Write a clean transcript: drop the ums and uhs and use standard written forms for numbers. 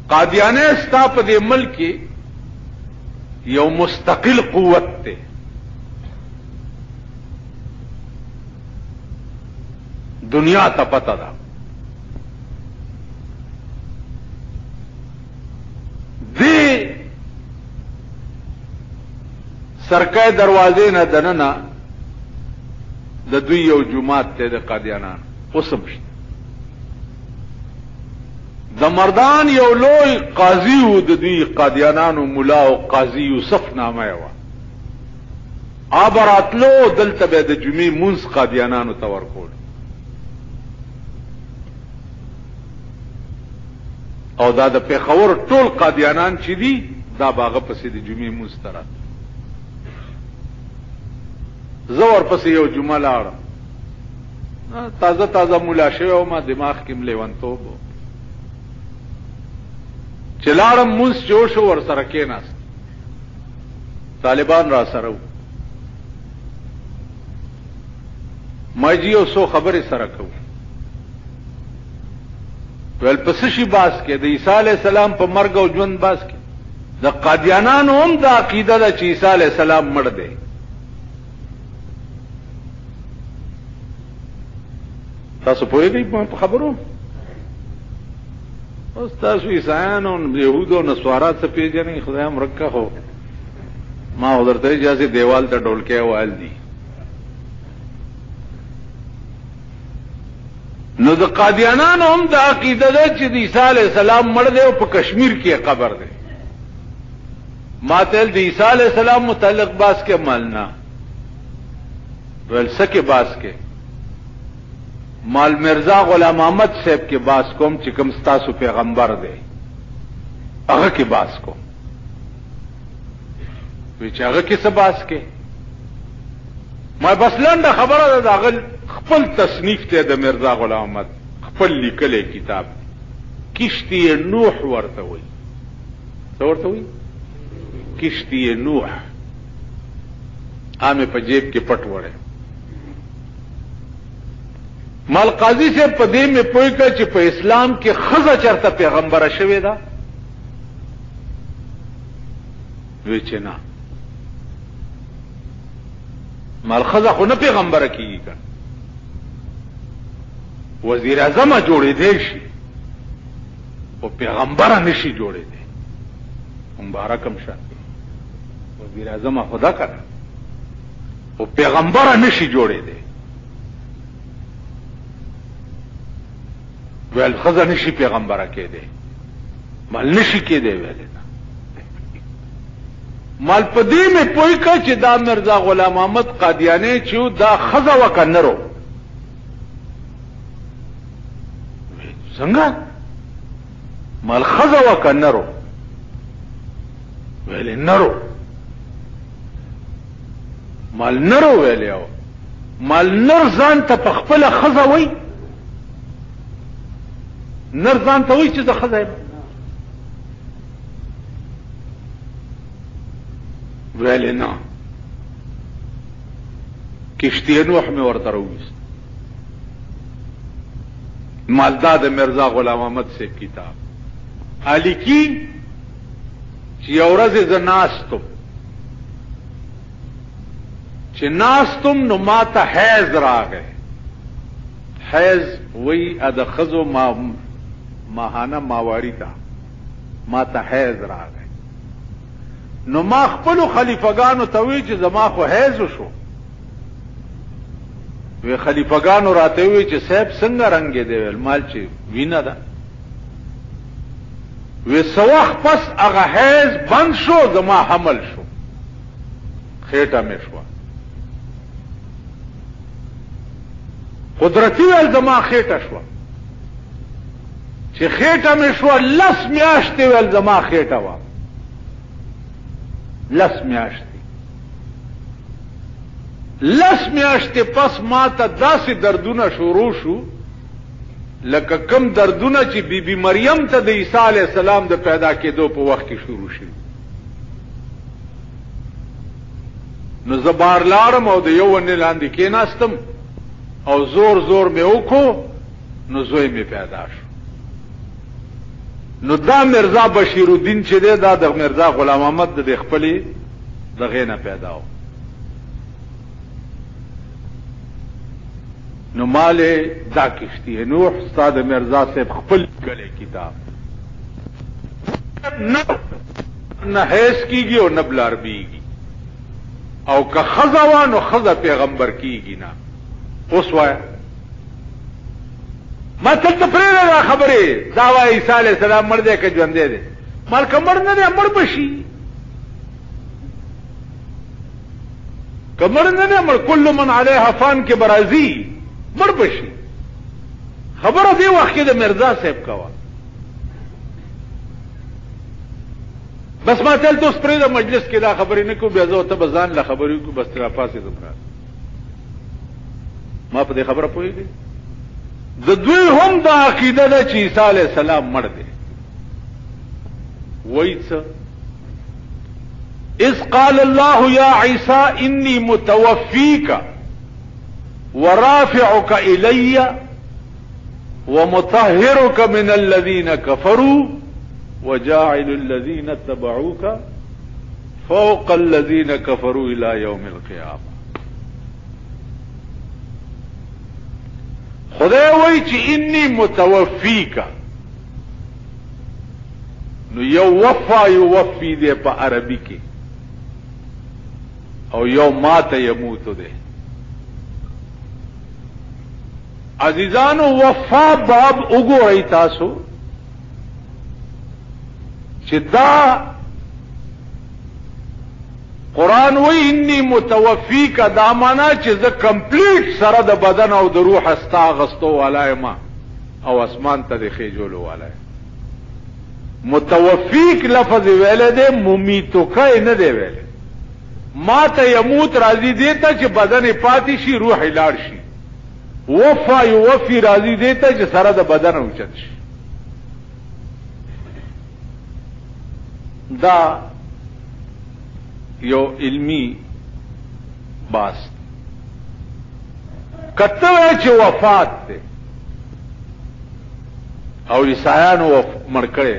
قادیانه ستا په دې ملک کې یو مستقل قوت ته دنیا ته پته ده دې سرکای دروازې نه دننه د دوی یو جماعت ته د قادیانان اوسم شته د مردان یو لوی قاضي و د دوی قادیانانو مولا او قاضي یوسف نامه و ابراتلو دلته به د جمعې مونږ قادیانانو ته ورکول او دا د پیښور ټول قادیانان چې دي دا باغه پسې د جمعې مونږ تر زور پسې یو جمعه لاړم تازه تازه مولا شوی او ما دماغ کې ملیونتوب چې لاړم مونږ جوړ شو ور سره کېناست طالبان را سره وو ما جی او سو خبرې سره کوو ول پس شي باس کې د عیسی علی السلام په مرګ او ژوند باس کې د قادیانانو هم د عقیده ده چې عیسی علی السلام مړ دی تاسو پوهیږئ په خبرو اوس تاسو عیسایان او يهودو نصارا څه پیژنئ خدای مرکه هو ما ورته اجازه دیوال ته ډولکه وال دي نو د قادیانانو هم د عقیده ده چې د عیسی علی السلام مړ دی او په کشمیر کې قبر دی ما ته د عیسی علی السلام متعلق باس کې مالنا ول سکه باس کې مال مرزا غلام احمد صاحب کې باس کوم چې کوم ستاسو پیغمبر دی هغه کې باس کوم وی چې هغه کې څه باس کې ما بس لنډه خبره ده هغه خپل تصنیف ته د مرزا غلام احمد خپل لیکلې کتاب کشتی نوح ورته وي څه ورته وي کشتی نوح عامه په جیب کې پټ وړه مال قاضی سے پدې میں پوي کړ چې په اسلام کې خزه چرته پیغمبره شوی دا وی چې نه مال خزه خو نه پیغمبره کیږي وزیر اعظم جوړې دی شي او پیغمبره نشي جوړې دی مبارکم شه وزیر اعظم خدا کړه او پیغمبره نشي جوړې دی ویل خزه نشي پیغمبره کې دی مال نشي کې دی ویل مال پدې مې پوي کا چې دا مرزا غلام احمد قادیانی چې دا خزه وکنرو څنګه مال خزه وکنرو ویل نرو مال نرو ویل یو مال نر ځان ته په خپل خزه وای نر ځان ته وای چې د خزه ویل نه کشتی نوح میں ورته راوست مالدا د مرزا غلام احمد سے کتاب علی کی چې اورز ز ناستم چې ناستم نو ماته حیض راغی حیض وی اد خزو ماهانه ماواری تا ماته حیض راغی نو ما خپل خلیفګانو ته وی چې زما خو حیض شو وی خلیفګانو راته وی چې صاحب څنګه رنگ دی ول مال چې وینا ده وی سواخ پس هغه حیض بند شو زما حمل شو خېټه مې شو قدرتی ول زما خېټه شو چې خېټه مې شو لس میاشتې ول زما خېټه وا لس میاشتې پس ما ته داسې دردونه شروع شو لکه کم دردونه چې بی مریم ته د عیسی علیه السلام د پیدا کېدو په وخت کې شروع شي نو زه بار لاړم او د یو ونې لاندې کېناستم او زور زور مې وکړو نو زوی مې پیدا شو نو دا مرزا بشیر الدین چې دی دا د مرزا غلام احمد د خپلې دغې نه پیدا و. نو مالې دا کشتی نوح ستا د مرزا صاحب خپل لیکلی کتاب نه حیث کیږي او نه بلاربیږي، او که ښځه وه نو ښځه پیغمبر کیږي نه. اوس وایه ما تل ته پرېږده دا خبرې، دا وایه عیسی علیه السلام مړ دی که ژوندی دی؟ مال که مړ نه دی مړ به شي، که مړ نه دی مړ کل من علیها فان کې به راځي مړ به شي. خبره دې وخت کې د مرزا صاحب کوه. بس ما تل ته اوس پرېږده مجلس کې دا خبرې نه کوو، بیا زه او ته به ځان له خبرې وکړو، بس را پاڅېدم را ما په دې خبره پوهېږئ. د دوی هم دا عقیده ده چې عیسی علیه السلام مړ دی. وایي څه؟ اذ قال الله یا عیسی انی متوفیک ورافعک الی ومطهرک من الذین کفروا وجاعل الذین اتبعوک فوق الذین کفروا الى یوم القیامه. خدای وایي چې انی متوفیک، نو یو وفا یوفی دی په عربی کې، او یو مات یموت دی. عزیزانو وفا باب وګورئ تاسو چې دا قرآن وی انی متوفیک، دا معنا چې زه کمپلیټ سره د بدن او د روح استا غستو والا ما او اسمان ته د خېجولو والا. متوفیک لفظ ویل دی، ممیتوکه نه دی ویل. ما ته یموت راضی دیتا چې بدن پاتې شي روح لاړ شي، وفا یوفی راضی دیتا چې سره د بدن اوچت شي. دا یو علمی باس کته چې وفات ده او عیسایانو مړ کړي